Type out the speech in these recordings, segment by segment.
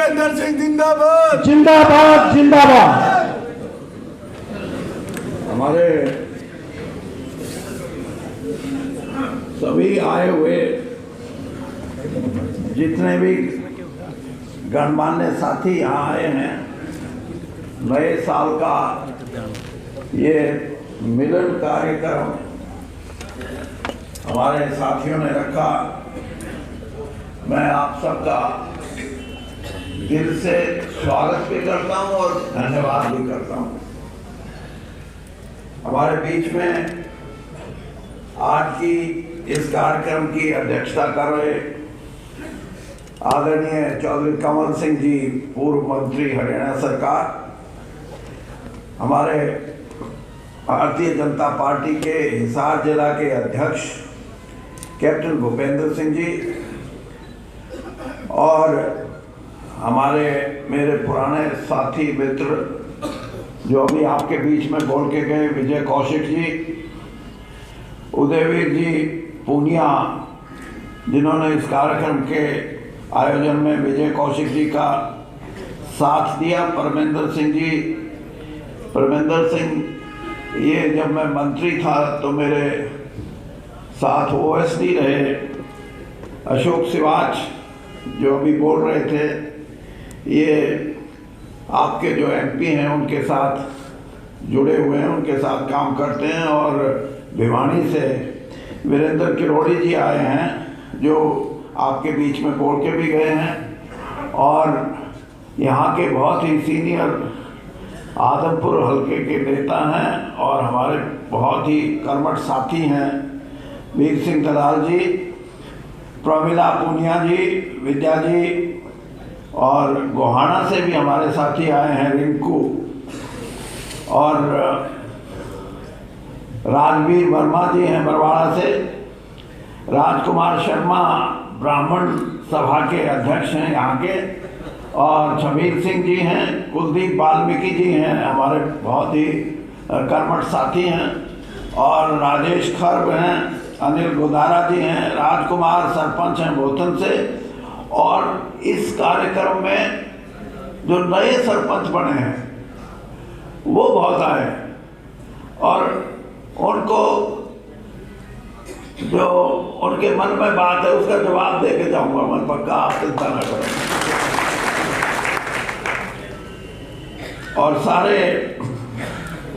भूपेंद्र सिंह जिंदाबाद जिंदाबाद जिंदाबाद। हमारे सभी आए हुए जितने भी गणमान्य साथी यहाँ आए हैं, नए साल का ये मिलन कार्यक्रम हमारे साथियों ने रखा। मैं आप सबका दिल से स्वागत भी करता हूँ और धन्यवाद भी करता हूँ। हमारे बीच में आज की इस कार्यक्रम की अध्यक्षता कर रहे आदरणीय चौधरी कमल सिंह जी, पूर्व मंत्री हरियाणा सरकार, हमारे भारतीय जनता पार्टी के हिसार जिला के अध्यक्ष कैप्टन भूपेंद्र सिंह जी, और हमारे मेरे पुराने साथी मित्र जो अभी आपके बीच में बोल के गए, विजय कौशिक जी, उदयवीर जी पूनिया, जिन्होंने इस कार्यक्रम के आयोजन में विजय कौशिक जी का साथ दिया, परमेंद्र सिंह जी। परमेंद्र सिंह ये जब मैं मंत्री था तो मेरे साथ OSD रहे। अशोक सिवाच जो अभी बोल रहे थे, ये आपके जो MP हैं उनके साथ जुड़े हुए हैं, उनके साथ काम करते हैं। और भिवानी से वीरेंद्र किरोड़ी जी आए हैं जो आपके बीच में बोल के भी गए हैं, और यहाँ के बहुत ही सीनियर आदमपुर हल्के के नेता हैं और हमारे बहुत ही कर्मठ साथी हैं, वीर सिंह दलाल जी, प्रमिला पूनिया जी, विद्या जी, और गोहाना से भी हमारे साथी आए हैं, रिंकू, और राजवीर वर्मा जी हैं बरवाड़ा से, राजकुमार शर्मा ब्राह्मण सभा के अध्यक्ष हैं यहाँ के, और छबीर सिंह जी हैं, कुलदीप वाल्मीकि जी हैं, हमारे बहुत ही कर्मठ साथी हैं, और राजेश खर्ब हैं, अनिल गोदारा जी हैं, राजकुमार सरपंच हैं बोथन से। और इस कार्यक्रम में जो नए सरपंच बने हैं वो बहुत आए, और उनको जो उनके मन में बात है उसका जवाब दे के जाऊंगा मैं, पक्का, आप चिंता न करें। और सारे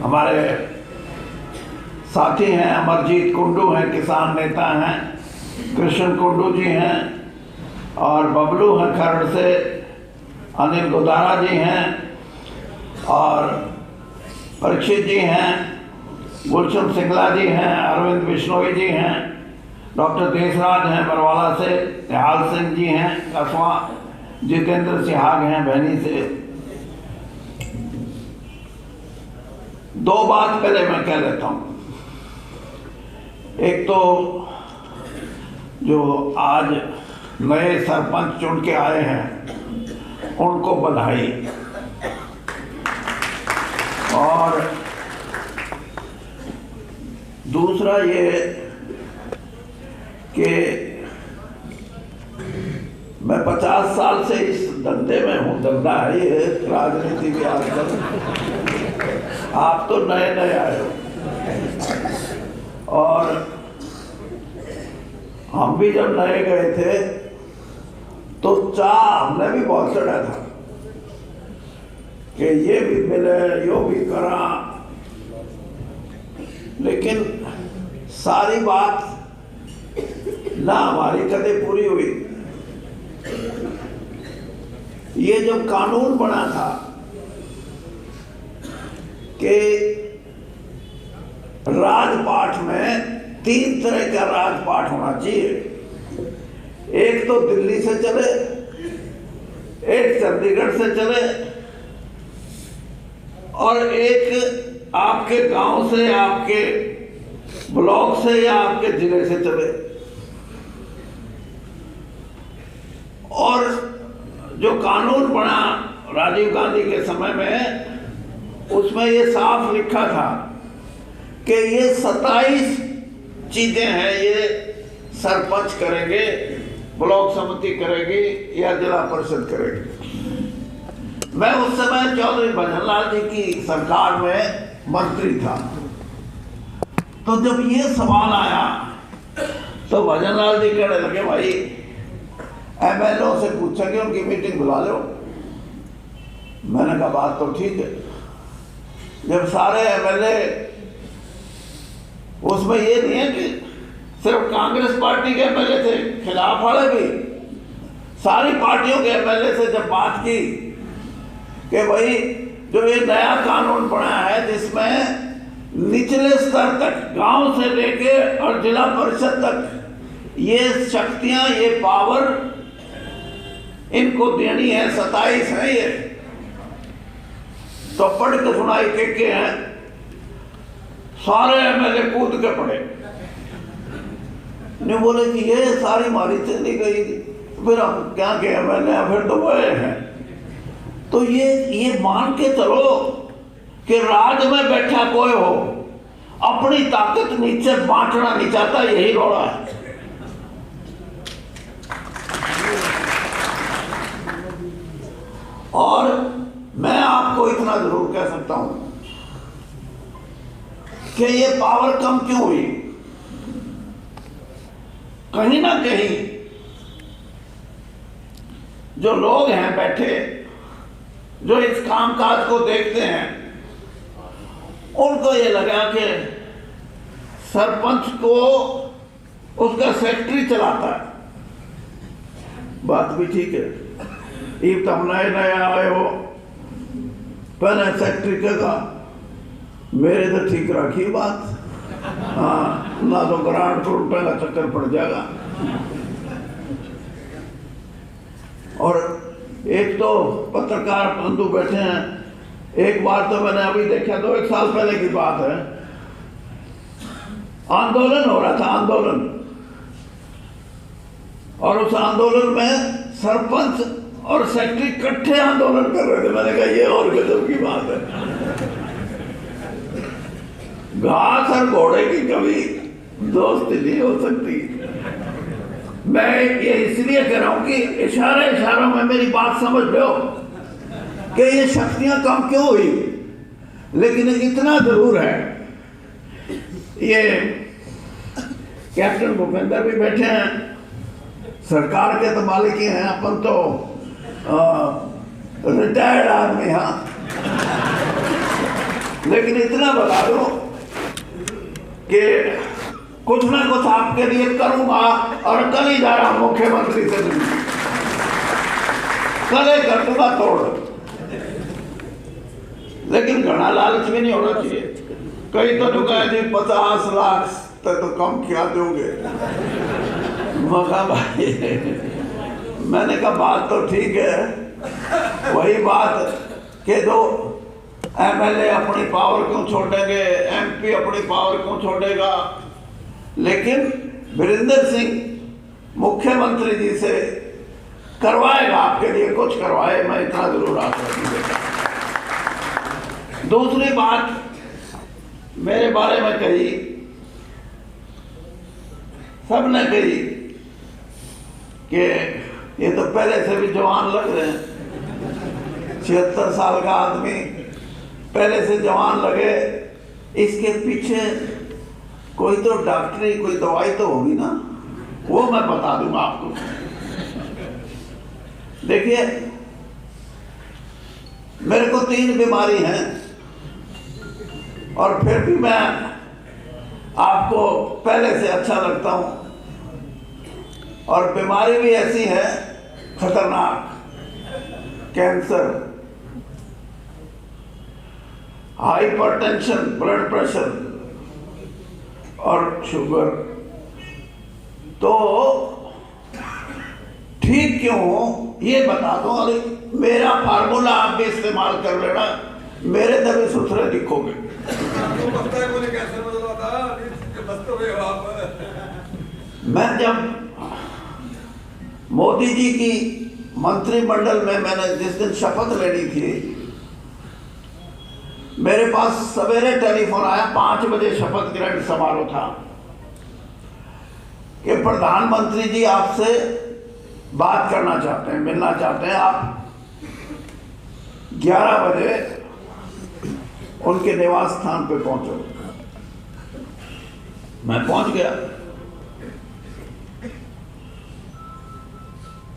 हमारे साथी हैं, अमरजीत कुंडू हैं, किसान नेता हैं, कृष्ण कुंडू जी हैं, और बबलू हैं खरड़ से, अनिल गोदारा जी हैं, और परीक्षित जी हैं, गुलशन सिंगला जी हैं, अरविंद बिश्नोई जी हैं, डॉक्टर देशराज हैं बरवाला से, निहाल सिंह जी हैं कसवा, जितेंद्र सिहाग हैं भैनी से। दो बात पहले मैं कह लेता हूँ। एक तो जो आज नए सरपंच चुन के आए हैं उनको बधाई, और दूसरा ये कि मैं 50 साल से इस धंधे में हूँ, धंधा है ये राजनीति के आजकल, आप तो नए नए आए हो, और हम भी जब नए गए थे तो चाह हमने भी बहुत चढ़ा था कि ये भी मिले, यो भी करा, लेकिन सारी बात ना हमारी कदे पूरी हुई। ये जब कानून बना था कि राजपाट में 3 तरह का राजपाट होना चाहिए, एक तो दिल्ली से चले, एक चंडीगढ़ से चले, और एक आपके गांव से, आपके ब्लॉक से या आपके जिले से चले। और जो कानून बना राजीव गांधी के समय में, उसमें ये साफ लिखा था कि ये 27 चीजें हैं ये सरपंच करेंगे, ब्लॉक समिति करेगी या जिला परिषद करेगी। मैं उस समय चौधरी भजनलाल जी की सरकार में मंत्री था, तो जब ये सवाल आया तो भजनलाल जी कहने लगे, भाई एमएलओ से पूछा कि उनकी मीटिंग बुला लो। मैंने कहा बात तो ठीक है, जब सारे एमएलए, उसमें ये नहीं है कि सिर्फ कांग्रेस पार्टी के एमएलए थे, खिलाफ वाले भी, सारी पार्टियों के एमएलए से जब बात की कि भाई जो ये नया कानून बना है जिसमें निचले स्तर तक, गांव से लेके और जिला परिषद तक ये शक्तियां, ये पावर इनको देनी है, 27 है ये, तो पढ़ के सुनाई के हैं, सारे एमएलए कूद के पड़े। ने बोले कि ये सारी मारी चली गई, फिर हम क्या के एमएलए फिर तो गए हैं। तो ये मान के चलो कि राज में बैठा कोई हो, अपनी ताकत नीचे बांटना नहीं चाहता, यही रोड़ा है। और मैं आपको इतना जरूर कह सकता हूं कि ये पावर कम क्यों हुई, कहीं ना कहीं जो लोग हैं बैठे, जो इस कामकाज को देखते हैं, उनको ये लगा कि सरपंच को उसका सेक्रेटरी चलाता है। बात भी ठीक है, ये तो हम नए नए आए हो, पहले सेक्रेटरी का मेरे तो ठीक रखी बात, हाँ, ना तो ग्रांट पर रुपए का चक्कर पड़ जाएगा। और एक तो पत्रकार बंधु बैठे हैं, एक बार तो मैंने अभी देखा, तो 1 साल पहले की बात है, आंदोलन हो रहा था, आंदोलन, और उस आंदोलन में सरपंच और सेक्रेटरी इकट्ठे आंदोलन कर रहे थे। मैंने कहा ये और गजब की बात है, घास और घोड़े की कभी दोस्ती नहीं हो सकती। मैं ये इसलिए कह रहा हूं कि इशारों में मेरी बात समझ लो कि ये शक्तियां कम क्यों हुई, लेकिन इतना जरूर है, ये कैप्टन भूपेंद्र भी बैठे हैं, सरकार के तो मालिक ही हैं, अपन तो रिटायर्ड आदमी, हाँ, लेकिन इतना बता दो कि कुछ ना कुछ आपके लिए करूंगा, और कल ही जा रहा हूं मुख्यमंत्री से मिलने, कल ही कर दूंगा तोड़। लेकिन घना लालच भी नहीं होना चाहिए। कई तो कहा जी 50 लाख तक तो कम क्या दोगे, भाई मैंने कहा बात तो ठीक है, वही बात कि जो एमएलए अपनी पावर क्यों छोड़ेंगे, एमपी अपनी पावर क्यों छोड़ेगा, लेकिन वीरेंद्र सिंह मुख्यमंत्री जी से करवाएगा, आपके लिए कुछ करवाए, मैं इतना जरूर आश्वासन देता। दूसरी बात मेरे बारे में कही, सबने कही कि ये तो पहले से भी जवान लग रहे हैं, 76 साल का आदमी पहले से जवान लगे, इसके पीछे कोई तो डॉक्टरी, कोई दवाई तो होगी ना, वो मैं बता दूंगा आपको। देखिए मेरे को 3 बीमारी हैं, और फिर भी मैं आपको पहले से अच्छा लगता हूं, और बीमारी भी ऐसी है खतरनाक, कैंसर, हाइपरटेंशन, ब्लड प्रेशर और शुगर। तो ठीक क्यों हो ये बता दो, अरे मेरा फार्मूला आप भी इस्तेमाल कर लेना, मेरे दबे सुथरे दिखोगे। मैं जब मोदी जी की मंत्रिमंडल में मैंने जिस दिन शपथ लेनी थी, मेरे पास सवेरे टेलीफोन आया, 5 बजे शपथ ग्रहण समारोह था, कि प्रधानमंत्री जी आपसे बात करना चाहते हैं, मिलना चाहते हैं, आप 11 बजे उनके निवास स्थान पे पहुंचो। मैं पहुंच गया।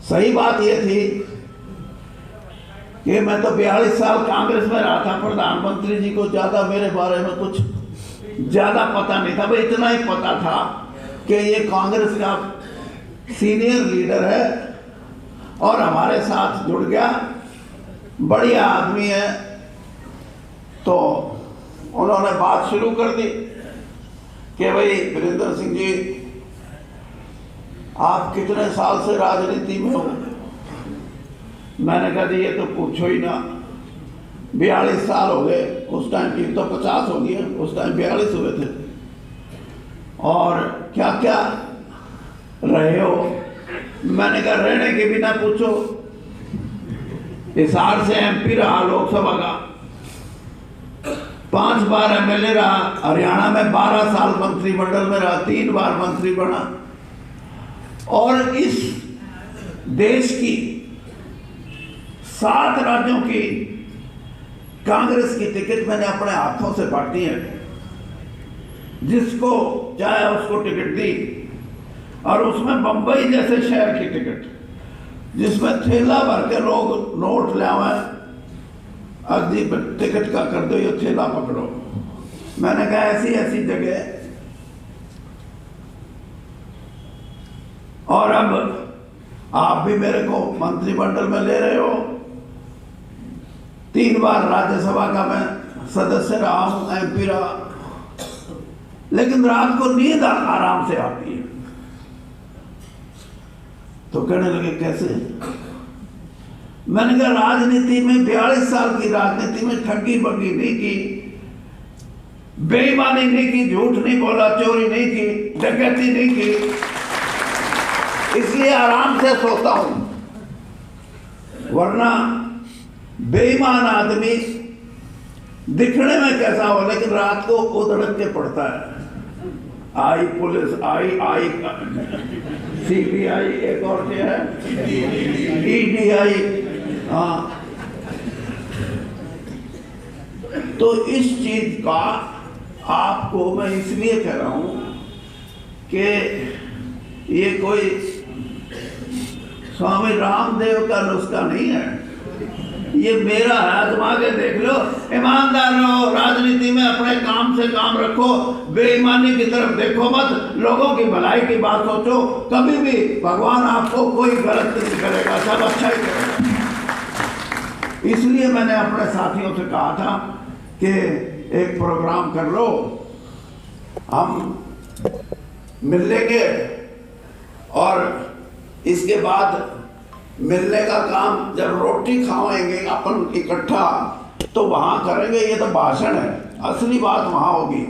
सही बात यह थी कि मैं तो 42 साल कांग्रेस में रहा था, प्रधानमंत्री जी को ज्यादा मेरे बारे में कुछ ज्यादा पता नहीं था। भाई इतना ही पता था कि ये कांग्रेस का सीनियर लीडर है और हमारे साथ जुड़ गया, बढ़िया आदमी है। तो उन्होंने बात शुरू कर दी कि भाई वीरेंद्र सिंह जी, आप कितने साल से राजनीति में हो? मैंने कहा जी ये तो पूछो ही ना, 42 साल हो गए। उस टाइम की तो 50 हो गई, उस टाइम 42 हुए थे। और क्या क्या रहे हो? मैंने कहा रहने के बिना पूछो। हिसार से एमपी रहा, लोकसभा का 5 बार एमएलए रहा, हरियाणा में 12 साल मंत्रिमंडल में रहा, 3 बार मंत्री बना। और इस देश की 7 राज्यों की कांग्रेस की टिकट मैंने अपने हाथों से बांटी है। जिसको चाहे उसको टिकट दी, और उसमें बंबई जैसे शहर की टिकट, जिसमें थैला भर के लोग नोट ले आए, अगली टिकट का कर दो, ये थैला पकड़ो। मैंने कहा ऐसी ऐसी जगह। और अब आप भी मेरे को मंत्रिमंडल में ले रहे हो। 3 बार राज्यसभा का मैं सदस्य रहा हूं, एमपी रहा, लेकिन रात को नींद आराम से आती है। तो कहने लगे कैसे? मैंने कहा राजनीति में 42 साल की राजनीति में ठगी बगी नहीं की, बेईमानी नहीं की, झूठ नहीं बोला, चोरी नहीं की, डकैती नहीं की, इसलिए आराम से सोता हूं। वरना बेईमान आदमी दिखने में कैसा हो, लेकिन रात को उधड़क के पड़ता है। आई पुलिस, आई सीबीआई, एक और क्या है, ईडीआई। हाँ, तो इस चीज का आपको मैं इसलिए कह रहा हूं कि ये कोई स्वामी रामदेव का नुस्खा नहीं है, ये मेरा है। आजमा के देख लो। ईमानदार रहो, राजनीति में अपने काम से काम रखो, बेईमानी की तरफ देखो मत, लोगों की भलाई की बात सोचो। कभी भी भगवान आपको कोई गलत नहीं करेगा, सब अच्छा ही करेगा। इसलिए मैंने अपने साथियों से कहा था कि एक प्रोग्राम कर लो, हम मिल लेंगे और इसके बाद मिलने का काम जब रोटी खाएंगे अपन इकट्ठा तो वहां करेंगे। ये तो भाषण है, असली बात वहां होगी।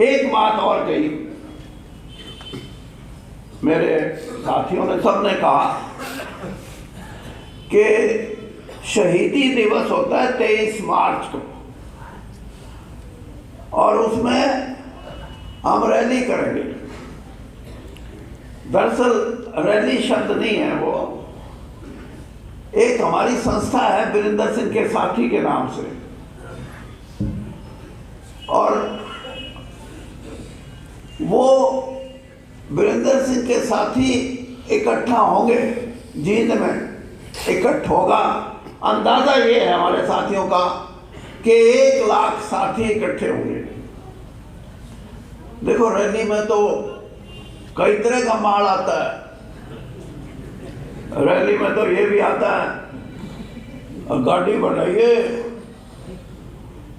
एक बात और कही मेरे साथियों ने, सबने कहा कि शहीदी दिवस होता है 23 मार्च को, और उसमें हम रैली करेंगे। दरअसल रैली शब्द नहीं है, वो एक हमारी संस्था है वीरेंद्र सिंह के साथी के नाम से, और वो वीरेंद्र सिंह के साथी इकट्ठा होंगे, जींद में इकट्ठ होगा। अंदाजा ये है हमारे साथियों का कि 1 लाख साथी इकट्ठे होंगे। देखो रैली में तो कई तरह का माल आता है। रैली में तो ये भी आता है, गाड़ी बढ़ाइए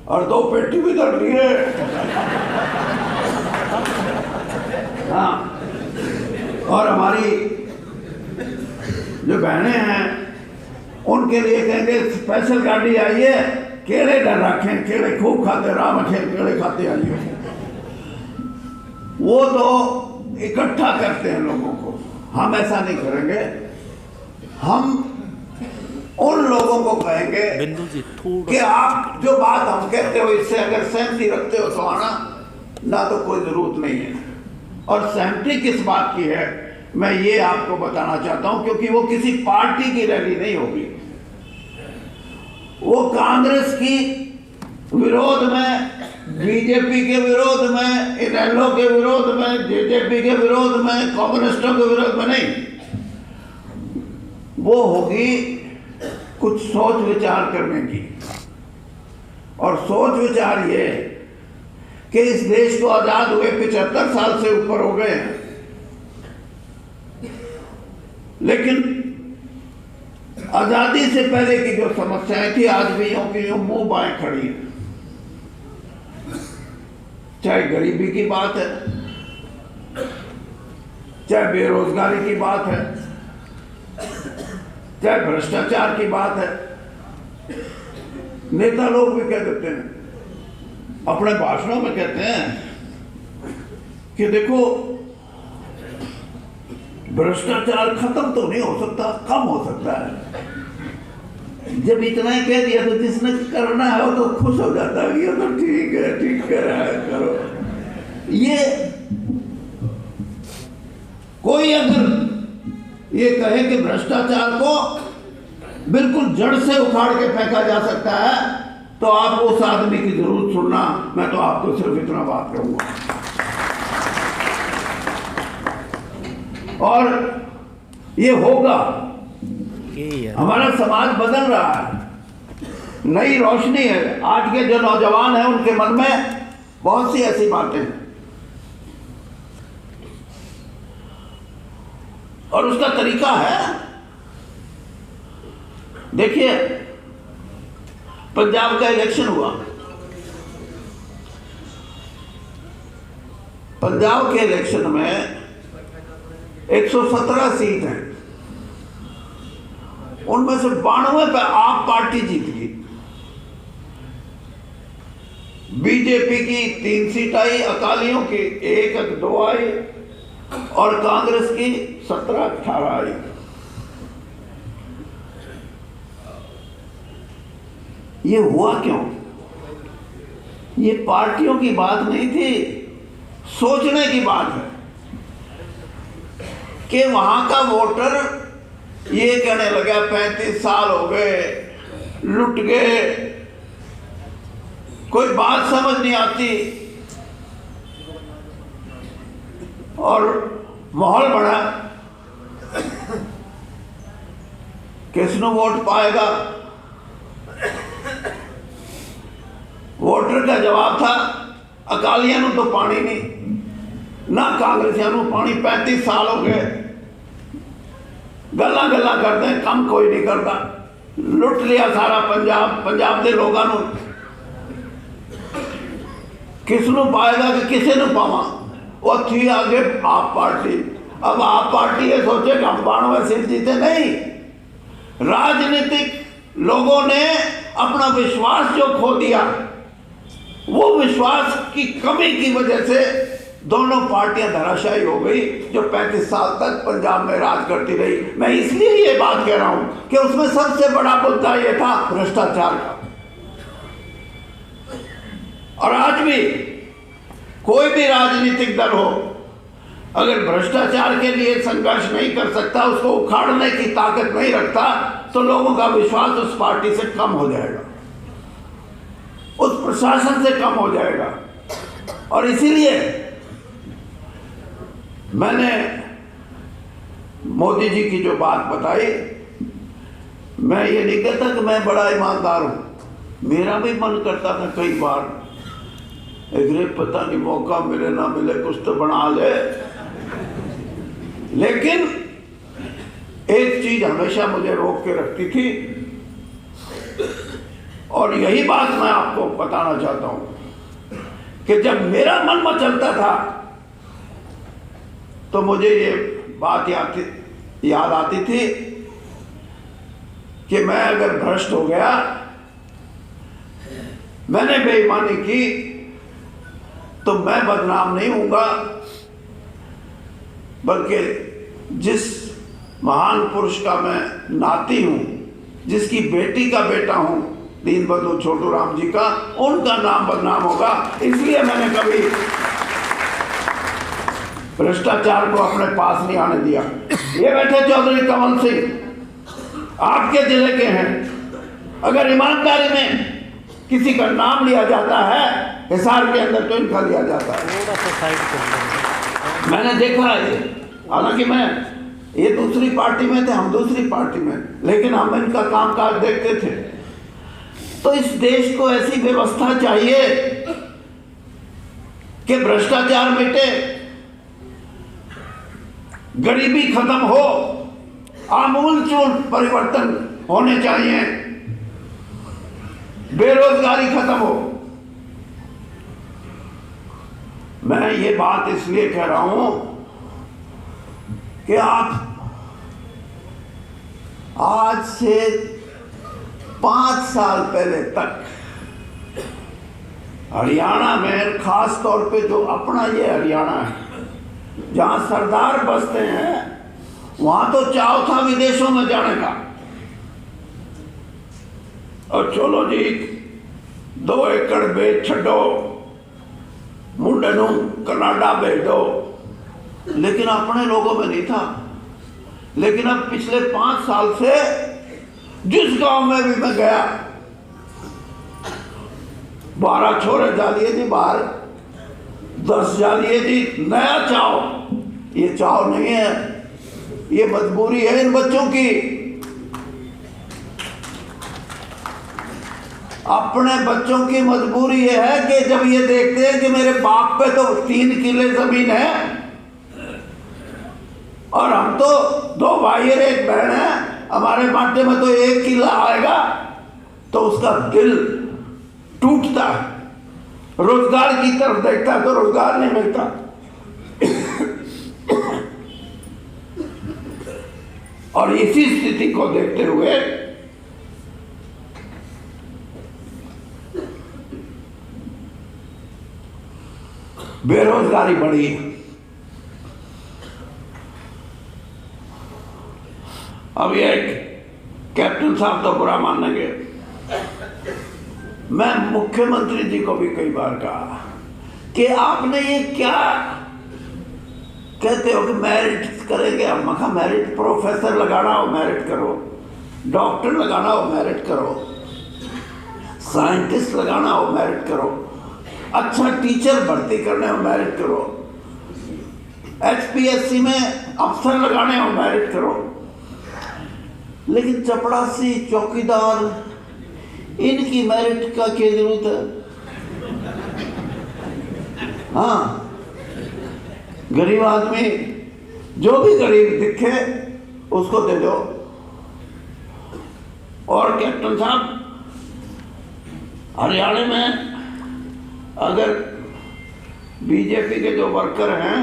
और 2 पेटी भी धर लिए। हाँ, और हमारी जो बहनें हैं उनके लिए कहेंगे स्पेशल गाड़ी आई है, केले डर रखें, केले खूब खाते, राम अखेर केले खाते आइए। वो तो इकट्ठा करते हैं लोगों को, हम ऐसा नहीं करेंगे। हम उन लोगों को कहेंगे कि आप जो बात हम कहते हो इससे अगर सहमति रखते हो तो आना, ना तो कोई जरूरत नहीं है। और सहमति किस बात की है मैं ये आपको बताना चाहता हूं, क्योंकि वो किसी पार्टी की रैली नहीं होगी, वो कांग्रेस की विरोध में, बीजेपी के विरोध में, इनेलो के विरोध में, जेजेपी के विरोध में, कम्युनिस्टों के विरोध में नहीं, वो होगी कुछ सोच विचार करने की। और सोच विचार ये कि इस देश को आजाद हुए 75 साल से ऊपर हो गए हैं, लेकिन आजादी से पहले की जो समस्याएं थी आज भी यूं की यूं मुंह बाएं खड़ी है। चाहे गरीबी की बात है, चाहे बेरोजगारी की बात है, चाहे भ्रष्टाचार की बात है। नेता लोग भी कह देते हैं, अपने भाषणों में कहते हैं कि देखो भ्रष्टाचार खत्म तो नहीं हो सकता, कम हो सकता है। जब इतना ही कह दिया तो जिसने करना है वो तो खुश हो जाता है, ये तो ठीक है, ठीक कर रहा है, करो। ये कोई अगर ये कहे कि भ्रष्टाचार को बिल्कुल जड़ से उखाड़ के फेंका जा सकता है, तो आप उस आदमी की जरूर सुनना। मैं तो आपको सिर्फ इतना बात कहूंगा। और ये होगा, हमारा समाज बदल रहा है, नई रोशनी है। आज के जो नौजवान हैं उनके मन में बहुत सी ऐसी बातें हैं, और उसका तरीका है। देखिए, पंजाब का इलेक्शन हुआ, पंजाब के इलेक्शन में 117 सीट हैं, उनमें से 92 पे आप पार्टी जीत गई। बीजेपी की 3 सीट आई, अकालियों की 1-2 आई, और कांग्रेस की 17-18 आई। ये हुआ क्यों? ये पार्टियों की बात नहीं थी, सोचने की बात है कि वहां का वोटर ये कहने लगा 35 साल हो गए, लुट गए, कोई बात समझ नहीं आती, और माहौल बना किसनु वोट पाएगा। वोटर का जवाब था अकालियां तो पानी नहीं, ना कांग्रेसियां पानी। 35 साल हो गए, गल्ला गल्ला करते हैं, कम कोई नहीं करता। लुट लिया सारा पंजाब, पंजाब के लोगों को किसनु पाएगा कि किसे न पावा। वो थी आगे आप पार्टी। अब आप पार्टी ये सोचे कि हम 92 सीट जीते, नहीं। राजनीतिक लोगों ने अपना विश्वास जो खो दिया, वो विश्वास की कमी की वजह से दोनों पार्टियां धराशायी हो गई, जो 35 साल तक पंजाब में राज करती रही। मैं इसलिए ये बात कह रहा हूं कि उसमें सबसे बड़ा मुद्दा ये था भ्रष्टाचार का। और आज भी कोई भी राजनीतिक दल हो, अगर भ्रष्टाचार के लिए संघर्ष नहीं कर सकता, उसको उखाड़ने की ताकत नहीं रखता, तो लोगों का विश्वास उस पार्टी से कम हो जाएगा, उस प्रशासन से कम हो जाएगा। और इसीलिए मैंने मोदी जी की जो बात बताई, मैं ये नहीं कहता कि मैं बड़ा ईमानदार हूं। मेरा भी मन करता था कई बार, एक पता नहीं मौका मिले ना मिले कुछ तो बना ले, लेकिन एक चीज हमेशा मुझे रोक के रखती थी, और यही बात मैं आपको बताना चाहता हूं कि जब मेरा मन मचलता था तो मुझे ये बात याद आती थी कि मैं अगर भ्रष्ट हो गया, मैंने बेईमानी की, तो मैं बदनाम नहीं होऊंगा, बल्कि जिस महान पुरुष का मैं नाती हूं, जिसकी बेटी का बेटा हूं, दीनबंधु छोटू राम जी का, उनका नाम बदनाम होगा। इसलिए मैंने कभी भ्रष्टाचार को अपने पास नहीं आने दिया। ये बैठे चौधरी कमल सिंह, आपके जिले के हैं। अगर ईमानदारी में किसी का नाम लिया जाता है हिसार के अंदर तो इनका लिया जाता है। मैंने देखा है, हालांकि मैं ये दूसरी पार्टी में थे, हम दूसरी पार्टी में, लेकिन हम इनका कामकाज देखते थे। तो इस देश को ऐसी व्यवस्था चाहिए कि भ्रष्टाचार मिटे, गरीबी खत्म हो, आमूलचूल परिवर्तन होने चाहिए, बेरोजगारी खत्म हो। मैं ये बात इसलिए कह रहा हूं कि आप आज से 5 साल पहले तक हरियाणा में, खास तौर पे जो अपना ये हरियाणा है जहां सरदार बसते हैं, वहां तो चाव था विदेशों में जाने का। और चलो जी 2 एकड़ बेच छो, मुंडे नू कनाडा भेज दो, लेकिन अपने लोगों में नहीं था। लेकिन अब पिछले 5 साल से जिस गांव में भी मैं गया, 12 छोरे डालिए जी बाहर, 10 डालिए जी नया चाव। ये चाव नहीं है, ये मजबूरी है इन बच्चों की। अपने बच्चों की मजबूरी ये है कि जब ये देखते हैं कि मेरे बाप पे तो 3 किले जमीन है और हम तो 2 भाई और 1 बहन है, हमारे बाटे में तो 1 किला आएगा, तो उसका दिल टूटता है। रोजगार की तरफ देखता है तो रोजगार नहीं मिलता। और इसी स्थिति को देखते हुए बेरोजगारी बढ़ी। अब ये कैप्टन साहब तो बुरा मानेंगे, मैं मुख्यमंत्री जी को भी कई बार कहा कि आपने ये क्या कहते हो कि मेरिट करेंगे। हम मखा मेरिट, प्रोफेसर लगाना हो मेरिट करो, डॉक्टर लगाना हो मेरिट करो, साइंटिस्ट लगाना हो मेरिट करो, अच्छा टीचर भर्ती करने हो मेरिट करो, HPSC में अफसर लगाने हो मेरिट करो। लेकिन चपड़ासी, चौकीदार, इनकी मेरिट का क्या जरूरत है? हाँ, गरीब आदमी जो भी गरीब दिखे उसको दे दो। और कैप्टन साहब, हरियाणा में अगर बीजेपी के जो वर्कर हैं,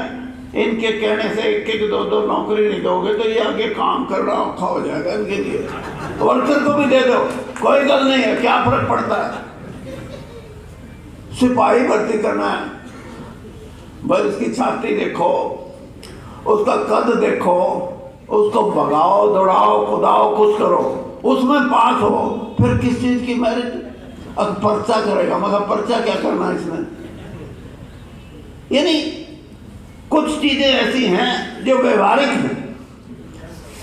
इनके कहने से 1-1, 2-2 नौकरी नहीं दोगे तो ये आगे काम करना औखा हो जाएगा इनके लिए। वर्कर को भी दे दो, कोई गल नहीं है, क्या फर्क पड़ता है। सिपाही भर्ती करना है, बस उसकी छाती देखो, उसका कद देखो, उसको भगाओ, दौड़ाओ, खुदाओ, कुछ करो, उसमें पास हो, फिर किस चीज की मेरिट? अब पर्चा करेगा, मगर पर्चा क्या करना है इसमें? यानी कुछ चीजें ऐसी हैं जो व्यवहारिक हैं,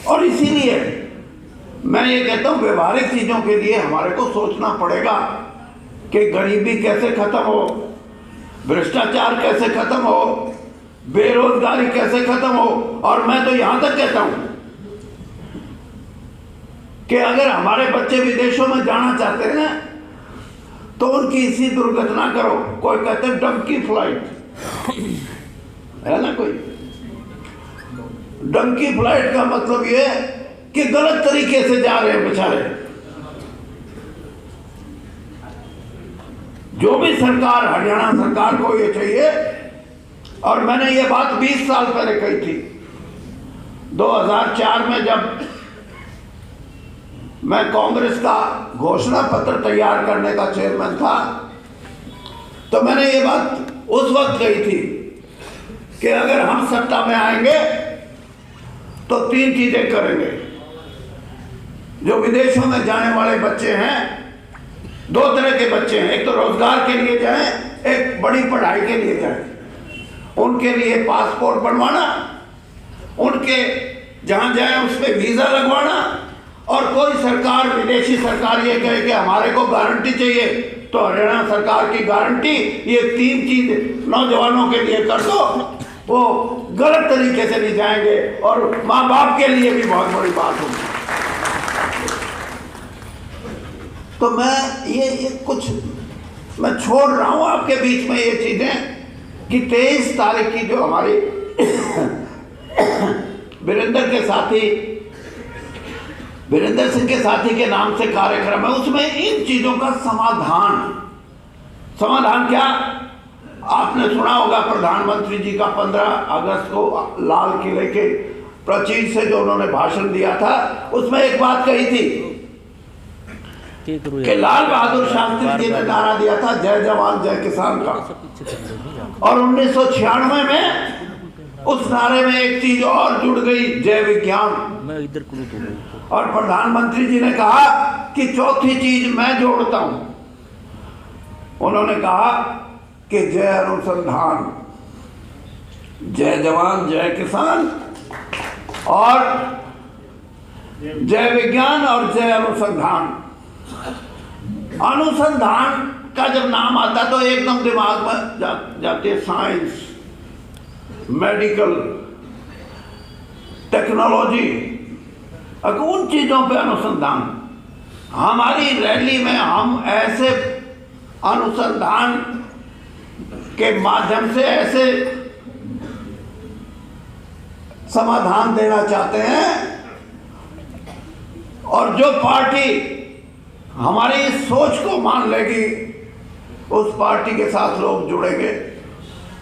और इसीलिए मैं ये कहता हूं व्यवहारिक चीजों के लिए हमारे को सोचना पड़ेगा कि गरीबी कैसे खत्म हो, भ्रष्टाचार कैसे खत्म हो, बेरोजगारी कैसे खत्म हो। और मैं तो यहां तक कहता हूं कि अगर हमारे बच्चे विदेशों में जाना चाहते हैं तो उनकी इसी दुर्घटना करो। कोई कहते हैं डंकी फ्लाइट, है ना? कोई डंकी फ्लाइट का मतलब ये कि गलत तरीके से जा रहे हैं बेचारे। जो भी सरकार, हरियाणा सरकार को ये चाहिए, और मैंने ये बात 20 साल पहले कही थी। 2004 में जब मैं कांग्रेस का घोषणा पत्र तैयार करने का चेयरमैन था, तो मैंने ये बात उस वक्त कही थी कि अगर हम सत्ता में आएंगे तो 3 चीजें करेंगे। जो विदेशों में जाने वाले बच्चे हैं, 2 तरह के बच्चे हैं, एक तो रोजगार के लिए जाएं, एक बड़ी पढ़ाई के लिए जाएं। उनके लिए पासपोर्ट बनवाना, उनके जहां जाए उस पर वीजा लगवाना, और कोई सरकार, विदेशी सरकार ये कहे कि हमारे को गारंटी चाहिए, तो हरियाणा सरकार की गारंटी ये 3 चीज नौजवानों के लिए कर दो, वो गलत तरीके से नहीं जाएंगे और माँ बाप के लिए भी बहुत बड़ी बात होगी। तो मैं ये कुछ मैं छोड़ रहा हूं आपके बीच में ये चीजें कि 23 तारीख की जो हमारी वीरेंद्र सिंह के साथी के नाम से कार्यक्रम है, उसमें इन चीजों का समाधान क्या? आपने सुना होगा प्रधानमंत्री जी का 15 अगस्त को लाल किले के प्राचीर से जो उन्होंने भाषण दिया था, उसमें एक बात कही थी कि लाल बहादुर शास्त्री जी ने नारा दिया था जय जवान जय किसान का, और 1996 में उस नारे में एक चीज और जुड़ गई, जय विज्ञान। और प्रधानमंत्री जी ने कहा कि चौथी चीज मैं जोड़ता हूं, उन्होंने कहा कि जय अनुसंधान, जय जवान जय किसान और जय विज्ञान और जय अनुसंधान। अनुसंधान का जब नाम आता तो एकदम दिमाग में जाती है साइंस, मेडिकल, टेक्नोलॉजी, उन चीजों पे अनुसंधान। हमारी रैली में हम ऐसे अनुसंधान के माध्यम से ऐसे समाधान देना चाहते हैं, और जो पार्टी हमारी इस सोच को मान लेगी उस पार्टी के साथ लोग जुड़ेंगे,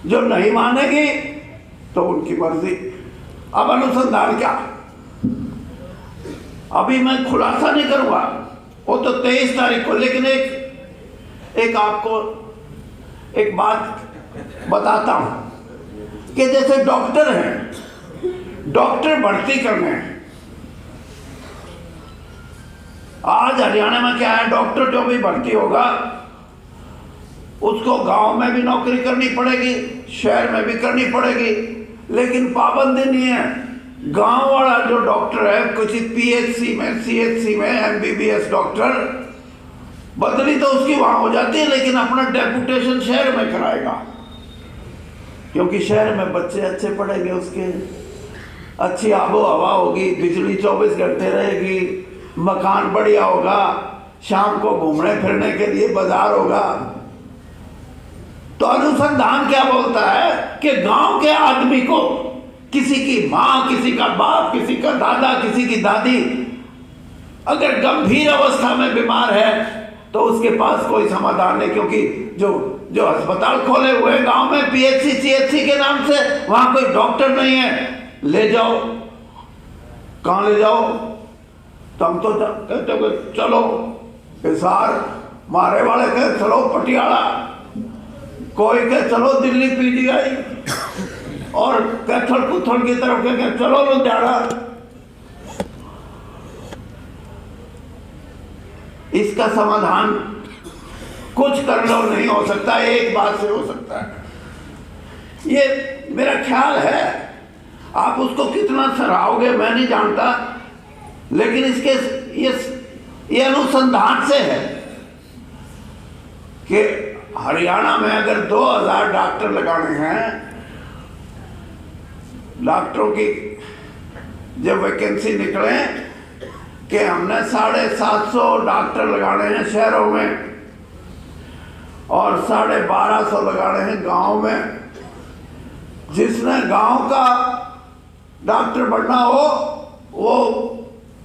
जो नहीं मानेगी तो उनकी मर्जी। अब अनुसंधान क्या, अभी मैं खुलासा नहीं करूंगा, वो तो 23 तारीख को, लेकिन एक आपको एक बात बताता हूं कि जैसे डॉक्टर हैं, डॉक्टर भर्ती करने हैं। आज हरियाणा में क्या है, डॉक्टर जो भी भर्ती होगा उसको गांव में भी नौकरी करनी पड़ेगी, शहर में भी करनी पड़ेगी, लेकिन पाबंदी नहीं है। गांव वाला जो डॉक्टर है किसी पीएचसी में, सीएचसी में एमबीबीएस डॉक्टर, बदली तो उसकी वहां हो जाती है, लेकिन अपना डेपुटेशन शहर में कराएगा, क्योंकि शहर में बच्चे अच्छे पढ़ेंगे, उसके अच्छी आबो हवा होगी, बिजली 24 घंटे रहेगी, मकान बढ़िया होगा, शाम को घूमने फिरने के लिए बाजार होगा। तो अनुसंधान क्या बोलता है कि गांव के आदमी को, किसी की मां, किसी का बाप, किसी का दादा, किसी की दादी अगर गंभीर अवस्था में बीमार है तो उसके पास कोई समाधान नहीं, क्योंकि जो अस्पताल खोले हुए गांव में पीएचसी सीएचसी के नाम से, वहां कोई डॉक्टर नहीं है। ले जाओ, कहां ले जाओ? तो हम तो कहते हो चलो हिसार, मारे वाले कहे चलो पटियाला, कोई कहे चलो दिल्ली पीजीआई, और कैथल कुथल की तरफ कहे चलो लुधियाना। इसका समाधान कुछ कर लो नहीं हो सकता, एक बात से हो सकता है। ये मेरा ख्याल है, आप उसको कितना सराहोगे मैं नहीं जानता, लेकिन इसके ये अनुसंधान से है कि हरियाणा में अगर 2000 डॉक्टर लगाने हैं, डॉक्टरों की जब वैकेंसी निकले कि हमने 750 डॉक्टर लगाने हैं शहरों में और 1250 लगाने हैं गांव में। जिसने गांव का डॉक्टर बनना हो वो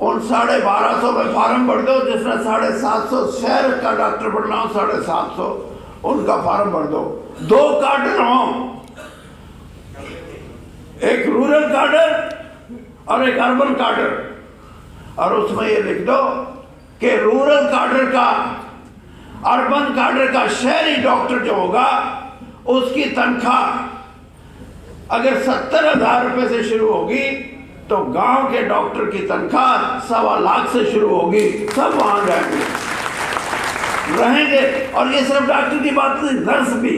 उन 1250 में फार्म भर दो, जिसने 750 शहर का डॉक्टर बनना हो 750 उनका फार्म भर दो। 2 कार्डर हो, एक रूरल कार्डर और एक अर्बन कार्डर, और उसमें ये लिख दो कि रूरल कार्डर का, अर्बन कार्डर का शहरी डॉक्टर जो होगा उसकी तनख्वाह अगर 70,000 रुपए से शुरू होगी तो गांव के डॉक्टर की तनख्वाह 1.25 लाख से शुरू होगी। सब वहां जाएंगे, रहेंगे। और ये सिर्फ डॉक्टर की बात नहीं, नर्स भी,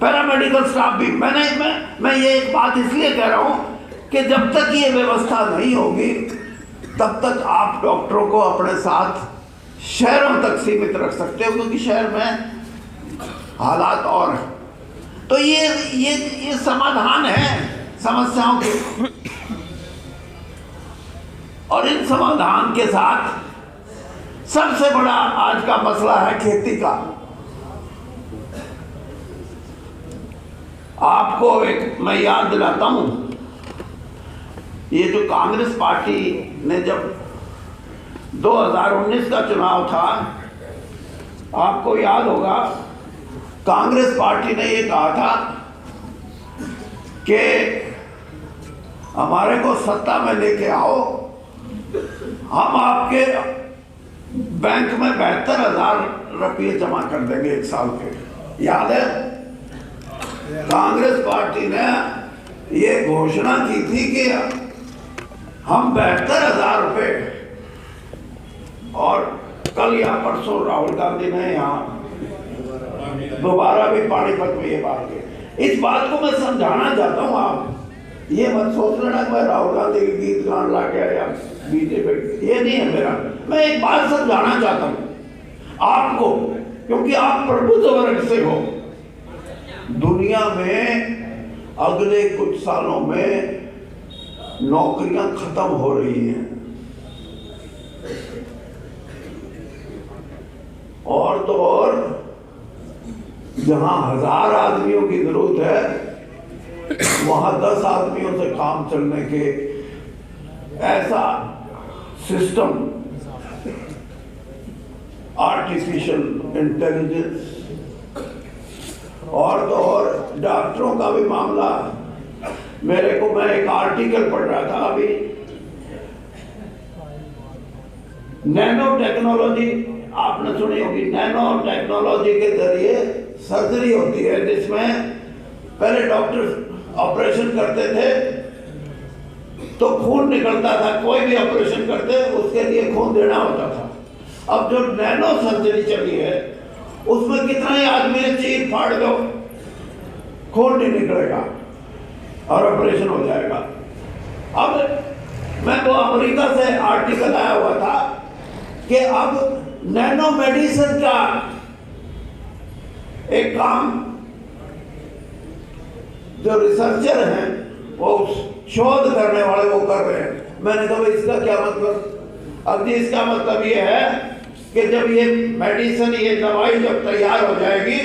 पैरामेडिकल स्टाफ भी। मैं ये एक बात इसलिए कह रहा हूं कि जब तक ये व्यवस्था नहीं होगी तब तक आप डॉक्टरों को अपने साथ शहरों तक सीमित रख सकते हो, क्योंकि शहर में हालात और हैं। तो ये समाधान है समस्याओं के, और इन समाधान के साथ सबसे बड़ा आज का मसला है खेती का। आपको एक मैं याद दिलाता हूं, ये जो कांग्रेस पार्टी ने जब 2019 का चुनाव था, आपको याद होगा कांग्रेस पार्टी ने ये कहा था कि हमारे को सत्ता में लेके आओ, हम आपके बैंक में 72,000 रुपये जमा कर देंगे 1 साल के। याद है? कांग्रेस पार्टी ने ये घोषणा की थी कि हम 72,000 रुपये, और कल या परसों राहुल गांधी ने यहाँ दोबारा भी पानीपत में ये बात की। इस बात को मैं समझाना चाहता हूँ, आप ये मत सोच लेना मैं राहुल गांधी के गीत गान ला के या बीजेपी, ये नहीं है मेरा। मैं एक बात समझाना चाहता हूँ आपको, क्योंकि आप प्रबुद्ध वर्ग से हो। दुनिया में अगले कुछ सालों में नौकरियां खत्म हो रही हैं, और तो और जहां 1000 आदमियों की जरूरत है वहां 10 आदमियों से काम चलने के ऐसा सिस्टम, आर्टिफिशियल इंटेलिजेंस, और तो और डॉक्टरों का भी मामला। मैं एक आर्टिकल पढ़ रहा था अभी, नैनो टेक्नोलॉजी आपने सुनी होगी। नैनो टेक्नोलॉजी के जरिए सर्जरी होती है, जिसमें पहले डॉक्टर ऑपरेशन करते थे तो खून निकलता था, कोई भी ऑपरेशन करते उसके लिए खून देना होता था। अब जो नैनो सर्जरी चली है उसमें कितना ही आदमी ने चीर फाड़ दो, खून नहीं निकलेगा और ऑपरेशन हो जाएगा। अब मैं वो अमेरिका से आर्टिकल आया हुआ था कि अब नैनो मेडिसिन का एक काम जो रिसर्चर हैं वो शोध करने वाले वो कर रहे हैं। मैंने कहा इसका क्या मतलब? अब जी इसका मतलब ये है कि जब ये मेडिसिन, ये दवाई जब तैयार हो जाएगी,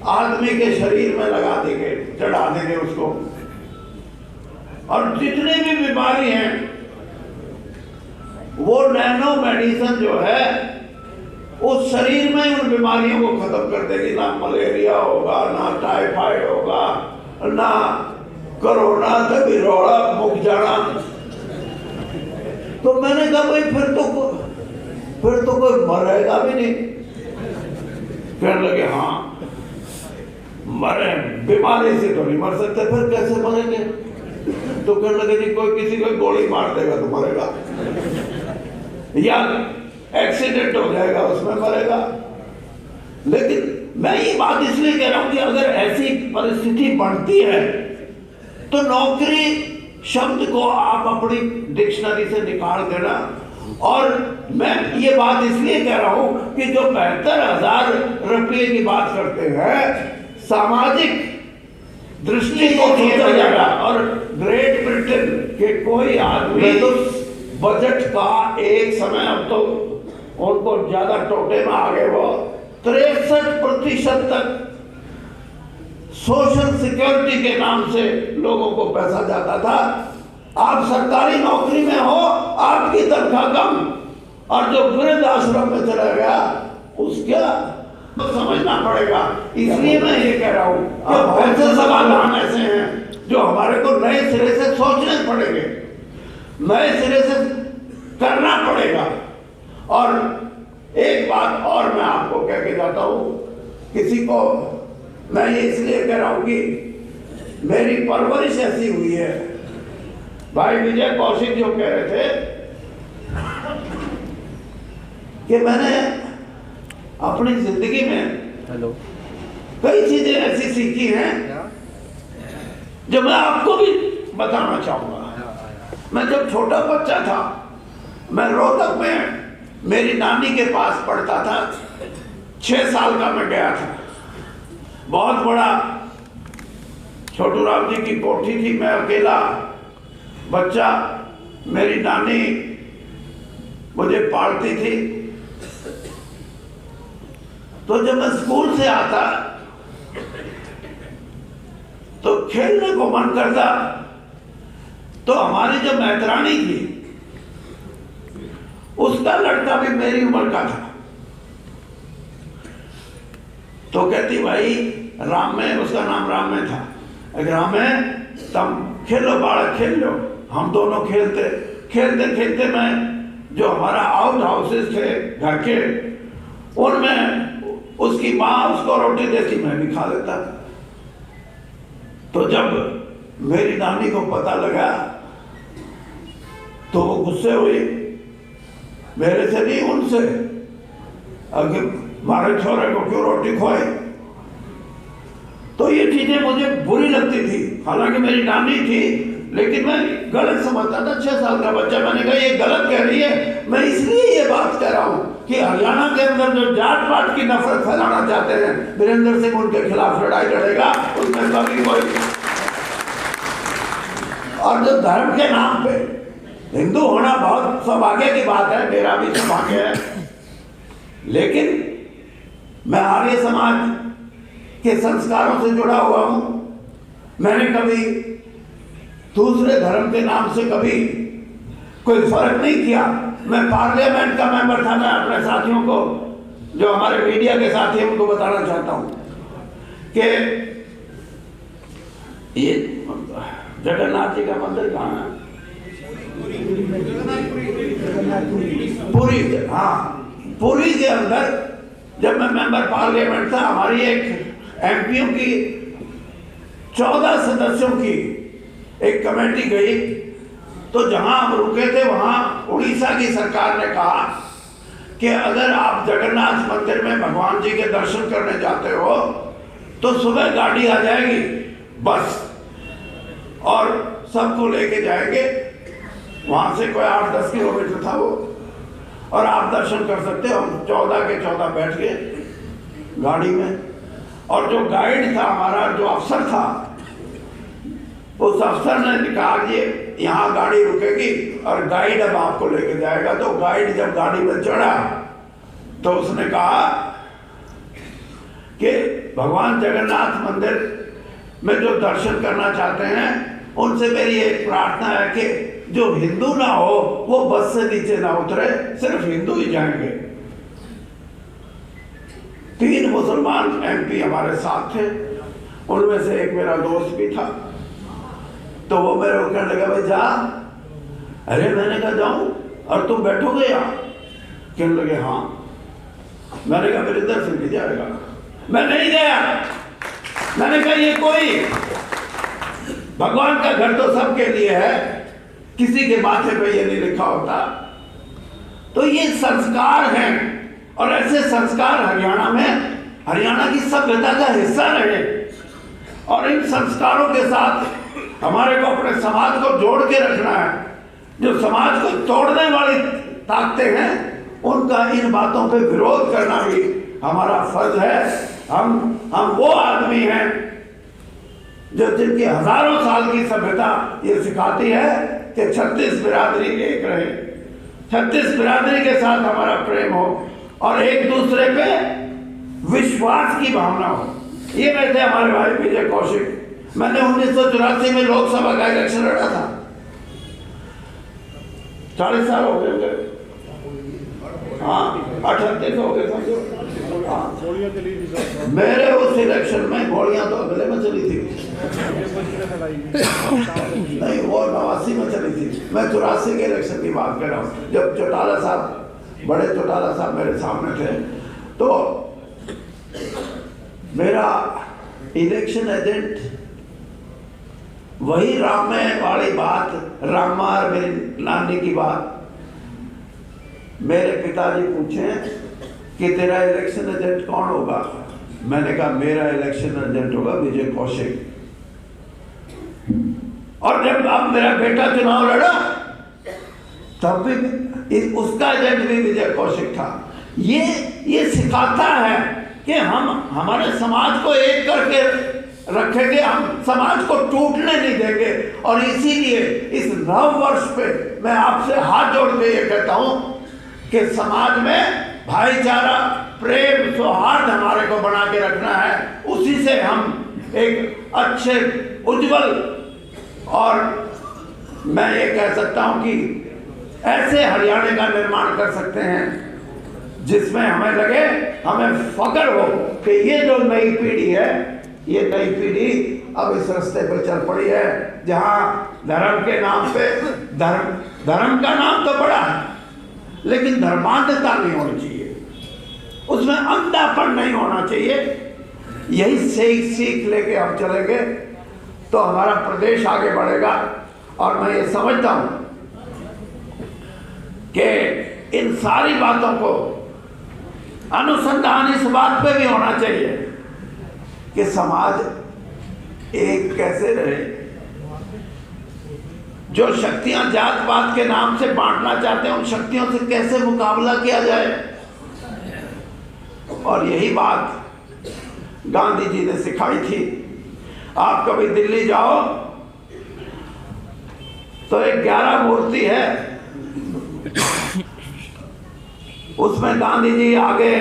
आदमी के शरीर में लगा देंगे, चढ़ा देंगे उसको, और जितनी भी बीमारी हैं वो नैनो मेडिसिन जो है उस शरीर में उन बीमारियों को खत्म कर देगी। ना मलेरिया होगा, ना टाइफाइड होगा, ना कोरोना का बिरोड़ा मुक जाना। तो मैंने कहा भाई फिर तो कोई मरेगा भी नहीं। कहने लगे हाँ मरे, बीमारी से तो नहीं मर सकते, फिर कैसे मरेंगे? तो कहने लगे जी कोई किसी को गोली मार देगा तो मरेगा, या एक्सीडेंट हो जाएगा उसमें मरेगा। लेकिन मैं ये बात इसलिए कह रहा हूं कि अगर ऐसी परिस्थिति बनती है तो नौकरी शब्द को आप अपनी डिक्शनरी से निकाल देना। और मैं ये बात इसलिए कह रहा हूं कि जो 72,000 रुपये की बात करते हैं, सामाजिक दृष्टिकोण किया जाएगा। और ग्रेट ब्रिटेन के कोई आदमी तो बजट का एक समय, अब तो उनको ज्यादा टोटे में आ गए, वो 63% तक सोशल सिक्योरिटी के नाम से लोगों को पैसा जाता था। आप सरकारी नौकरी में हो, आपकी तनख्वाह कम, और जो वृद्ध आश्रम में चला गया उसका तो समझना पड़ेगा। इसलिए मैं ये कह रहा हूं कि ऐसे समाधान ऐसे हैं जो हमारे को नए सिरे से सोचने पड़ेंगे, नए सिरे से करना पड़ेगा। और एक बात और मैं आपको कह के जाता हूं, किसी को मैं ये इसलिए कह रहा हूं कि मेरी परवरिश ऐसी हुई है। भाई विजय कौशिक जो कह रहे थे कि मैंने अपनी जिंदगी में कई चीजें ऐसी सीखी हैं जो मैं आपको भी बताना चाहूंगा। मैं जब छोटा बच्चा था, मैं रोहतक में मेरी नानी के पास पढ़ता था। 6 साल का मैं गया था। बहुत बड़ा छोटू राम जी की कोठी थी, मैं अकेला बच्चा, मेरी नानी मुझे पालती थी। तो जब मैं स्कूल से आता तो खेलने को मन करता, तो हमारी जो मैत्राणी थी उसका लड़का भी मेरी उम्र का था। तो कहती भाई राम में, उसका नाम राम में था, राम में तुम खेलो बालक, खेल लो। हम दोनों खेलते खेलते खेलते मैं जो हमारा आउट हाउसेस थे घर के, उनमें उसकी माँ उसको रोटी देती, मैं भी खा लेता। तो जब मेरी नानी को पता लगा तो वो गुस्से हुई, मेरे से नहीं उनसे, अगर हमारे छोरे को क्यों रोटी खुआई। तो ये चीजें मुझे बुरी लगती थी। हालांकि मेरी नानी थी, लेकिन मैं गलत समझता था। 6 साल का बच्चा, मैंने कहा ये गलत कह रही है। मैं इसलिए ये बात कह रहा हूं कि हरियाणा के अंदर जो जात पात की नफरत फैलाना चाहते हैं, वीरेंद्र सिंह उनके खिलाफ लड़ाई लड़ेगा, उसमें कभी कोई। और जो धर्म के नाम पे हिंदू होना बहुत सौभाग्य की बात है, मेरा भी सौभाग्य है, लेकिन मैं आर्य समाज के संस्कारों से जुड़ा हुआ हूं। मैंने कभी दूसरे धर्म के नाम से कभी कोई फर्क नहीं किया। मैं पार्लियामेंट का मेंबर था। मैं अपने साथियों को, जो हमारे मीडिया के साथी हैं, उनको बताना चाहता हूं कि ये जगन्नाथ जी का मंदिर कहाँ है? पुरी। हाँ, पुरी के अंदर जब मैं मेंबर पार्लियामेंट था, हमारी एक एमपीओ की 14 सदस्यों की एक कमेटी गई। तो जहां हम रुके थे वहां उड़ीसा की सरकार ने कहा कि अगर आप जगन्नाथ मंदिर में भगवान जी के दर्शन करने जाते हो तो सुबह गाड़ी आ जाएगी, बस, और सबको लेके जाएंगे। वहां से कोई 8-10 किलोमीटर था वो, और आप दर्शन कर सकते हो। हम 14 के 14 बैठ गए गाड़ी में, और जो गाइड था हमारा, जो अफसर था, उस अफसर ने कहा कि यहाँ गाड़ी रुकेगी और गाइड अब आपको लेके जाएगा। तो गाइड जब गाड़ी में चढ़ा तो उसने कहा कि भगवान जगन्नाथ मंदिर में जो दर्शन करना चाहते हैं, उनसे मेरी एक प्रार्थना है कि जो हिंदू ना हो वो बस से नीचे ना उतरे, सिर्फ हिंदू ही जाएंगे। 3 मुसलमान एमपी हमारे साथ थे, उनमें से एक मेरा दोस्त भी था। तो वो मेरे को कहने लगा, भाई जा। अरे मैंने कहा जाऊं, और तुम बैठोगे यहाँ? कहने लगे हाँ। मैंने कहा वीरेंद्र सिंह भी जाएगा। मैं नहीं गया। मैंने कहा ये कोई, भगवान का घर तो सबके लिए है, किसी के माथे पे ये नहीं लिखा होता। तो ये संस्कार हैं, और ऐसे संस्कार हरियाणा में, हरियाणा की सभ्यता का हिस्सा रहे। और इन संस्कारों के साथ हमारे को अपने समाज को जोड़ के रखना है। जो समाज को तोड़ने वाली ताकतें हैं, उनका इन बातों पे विरोध करना भी हमारा फर्ज है। हम वो आदमी हैं जो जिनकी हजारों साल की सभ्यता ये सिखाती है कि 36 बिरादरी एक रहे, 36 बिरादरी के साथ हमारा प्रेम हो, और एक दूसरे पे विश्वास की भावना हो। ये वैसे हमारे भाई विजय कौशिक, मैंने 1984 में लोकसभा का इलेक्शन लड़ा था। 40 साल हो गए, हाँ 38 हो गए समझो। हाँ, मेरे उस इलेक्शन में गोलियां तो अगले में चली थी, नहीं वो 89 में चली थी। मैं 84 के इलेक्शन की बात कर रहा हूँ, जब चौटाला साहब, बड़े चौटाला साहब मेरे सामने थे। तो मेरा इलेक्शन एजेंट वही राम में वाली बात, रामा और मेरी नानी की बात। मेरे पिताजी पूछे कि तेरा इलेक्शन एजेंट कौन होगा? मैंने कहा मेरा इलेक्शन एजेंट होगा विजय कौशिक। और जब अब मेरा बेटा चुनाव लड़ा तब भी उसका एजेंट भी विजय कौशिक था। ये सिखाता है कि हम हमारे समाज को एक करके रखेंगे, हम समाज को टूटने नहीं देंगे। और इसीलिए इस नव वर्ष पे मैं आपसे हाथ जोड़ के ये कहता हूं कि समाज में भाईचारा, प्रेम, सौहार्द हमारे को बना के रखना है। उसी से हम एक अच्छे, उज्जवल और मैं ये कह सकता हूं कि ऐसे हरियाणा का निर्माण कर सकते हैं जिसमें हमें लगे, हमें फख्र हो कि ये जो नई पीढ़ी है, ये नई पीढ़ी अब इस रास्ते पर चल पड़ी है जहां धर्म के नाम पे धर्म का नाम तो बड़ा है, लेकिन धर्मांधता नहीं होनी चाहिए, उसमें अंधापन नहीं होना चाहिए। यही सीख लेके हम चलेंगे तो हमारा प्रदेश आगे बढ़ेगा। और मैं ये समझता हूं कि इन सारी बातों को अनुसंधान इस बात पे भी होना चाहिए कि समाज एक कैसे रहे। जो शक्तियां जात पात के नाम से बांटना चाहते हैं, उन शक्तियों से कैसे मुकाबला किया जाए। और यही बात गांधी जी ने सिखाई थी। आप कभी दिल्ली जाओ तो एक 11 मूर्ति है, उसमें गांधी जी आगे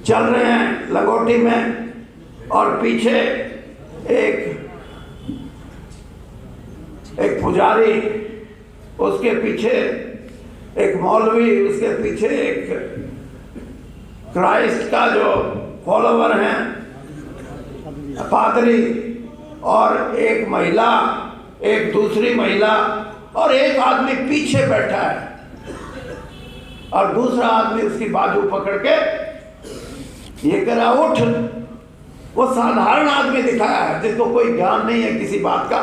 चल रहे हैं लंगोटी में और पीछे एक पुजारी, उसके पीछे एक मौलवी, उसके पीछे एक क्राइस्ट का जो फॉलोवर हैं पादरी, और एक महिला, एक दूसरी महिला, और एक आदमी पीछे बैठा है और दूसरा आदमी उसकी बाजू पकड़ के ये कह रहा उठ। वो साधारण आदमी दिखाया है जिसको कोई ज्ञान नहीं है किसी बात का।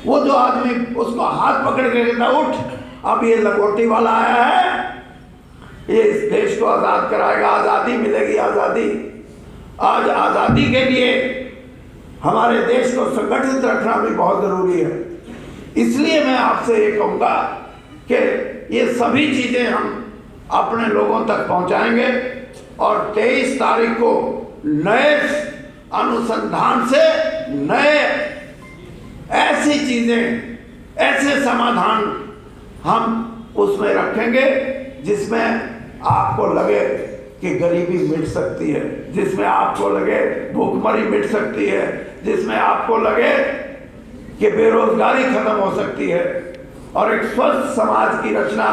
वो जो आदमी उसको हाथ पकड़ के कहता उठ, अब ये लंगोटी वाला आया है, ये इस देश को आजाद कराएगा, आजादी मिलेगी, आजादी। आज आजादी के लिए हमारे देश को संगठित रखना भी बहुत जरूरी है। इसलिए मैं आपसे ये कहूँगा कि ये सभी चीजें हम अपने लोगों तक पहुंचाएंगे और 23 तारीख को नए अनुसंधान से नए ऐसी चीजें, ऐसे समाधान हम उसमें रखेंगे जिसमें आपको लगे कि गरीबी मिट सकती है, जिसमें आपको लगे भूखमरी मिट सकती है, जिसमें आपको लगे कि बेरोजगारी खत्म हो सकती है, और एक स्वस्थ समाज की रचना,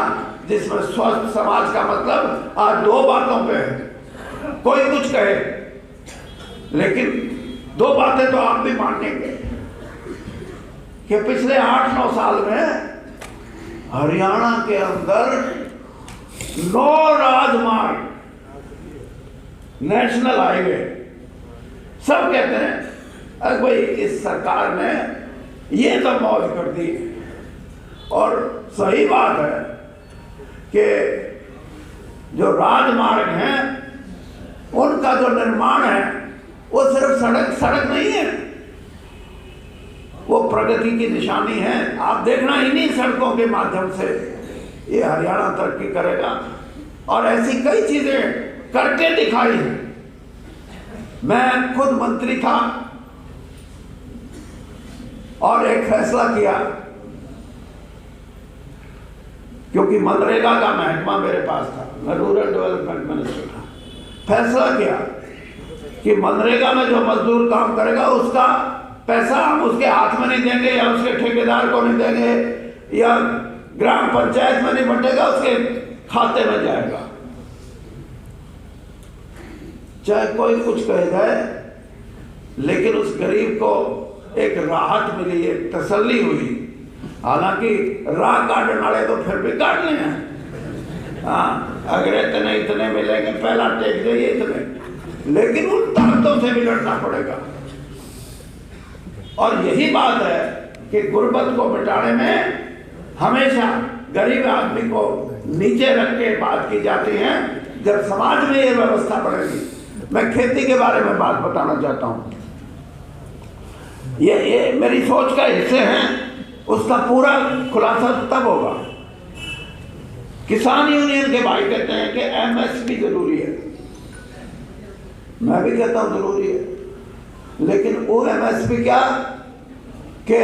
जिसमें स्वस्थ समाज का मतलब आज 2 बातों पे है। कोई कुछ कहे लेकिन 2 बातें तो आप भी मानेंगे कि पिछले 8-9 साल में हरियाणा के अंदर 9 राजमार्ग, नेशनल हाईवे, सब कहते हैं अरे भाई इस सरकार ने ये तो मौज कर दी। और सही बात है कि जो राजमार्ग हैं उनका जो निर्माण है वो सिर्फ सड़क नहीं है, वो प्रगति की निशानी है। आप देखना इन्हीं सड़कों के माध्यम से ये हरियाणा तरक्की करेगा। और ऐसी कई चीजें करके दिखाई है। मैं खुद मंत्री था और एक फैसला किया, क्योंकि मनरेगा का महकमा मेरे पास था, मैं रूरल डेवलपमेंट मिनिस्टर था। फैसला किया कि मनरेगा में जो मजदूर काम करेगा उसका पैसा हम उसके हाथ में नहीं देंगे, या उसके ठेकेदार को नहीं देंगे, या ग्राम पंचायत में नहीं बंटेगा, उसके खाते में जाएगा। चाहे कोई कुछ कह जाए, लेकिन उस गरीब को एक राहत मिली, एक तसल्ली हुई। हालांकि राह काटने वाले तो फिर भी काटने हैं, हाँ, अगर इतने मिलेंगे पहला टेक जाइए इतने, लेकिन उन ताकतों से भी लड़ना पड़ेगा। और यही बात है कि गुर्बत को मिटाने में हमेशा गरीब आदमी को नीचे रख के बात की जाती है। जब समाज में ये व्यवस्था बढ़ेगी मैं खेती के बारे में बात बताना चाहता हूँ। ये मेरी सोच का हिस्से हैं, उसका पूरा खुलासा तब होगा। किसान यूनियन के भाई कहते हैं कि एमएसपी जरूरी है, मैं भी कहता हूं जरूरी है, लेकिन वो एमएसपी क्या कि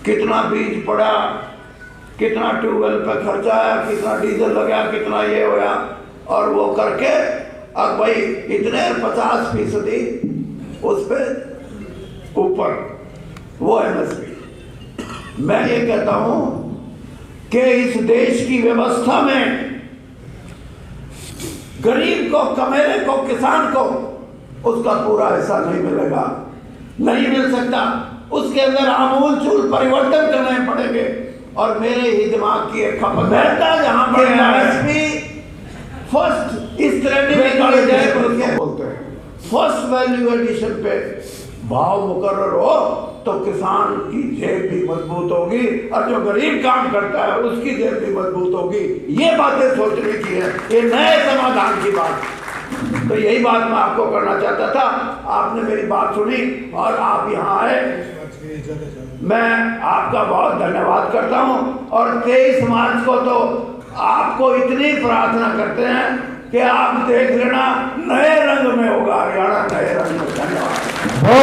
कितना बीज पड़ा, कितना ट्यूबवेल पे खर्चा आया, कितना डीजल लगा, कितना ये होया, और वो करके अब भाई इतने 50% उस पे ऊपर वो एमएसपी। मैं ये कहता हूं कि इस देश की व्यवस्था में गरीब को, कमेरे को, किसान को उसका पूरा हिस्सा नहीं मिलेगा, नहीं मिल सकता। उसके अंदर आमूल चूल परिवर्तन करने पड़ेंगे। और मेरे ही दिमाग की एक खपत बेहतर जहां पर एमएसपी फर्स्ट इस तरह के बोलते हैं, फर्स्ट वैल्यू एडिशन पे भाव मुकर्रर हो तो किसान की जेब भी मजबूत होगी और जो गरीब काम करता है उसकी जेब भी मजबूत होगी। ये बातें सोचने की है, ये नए समाधान की बात। तो यही बात मैं आपको करना चाहता था। आपने मेरी बात सुनी और आप यहाँ आए, मैं आपका बहुत धन्यवाद करता हूँ। और 23 मार्च को तो आपको इतनी प्रार्थना करते हैं कि आप देख लेना, नए रंग में होगा हरियाणा, नए रंग में। धन्यवाद।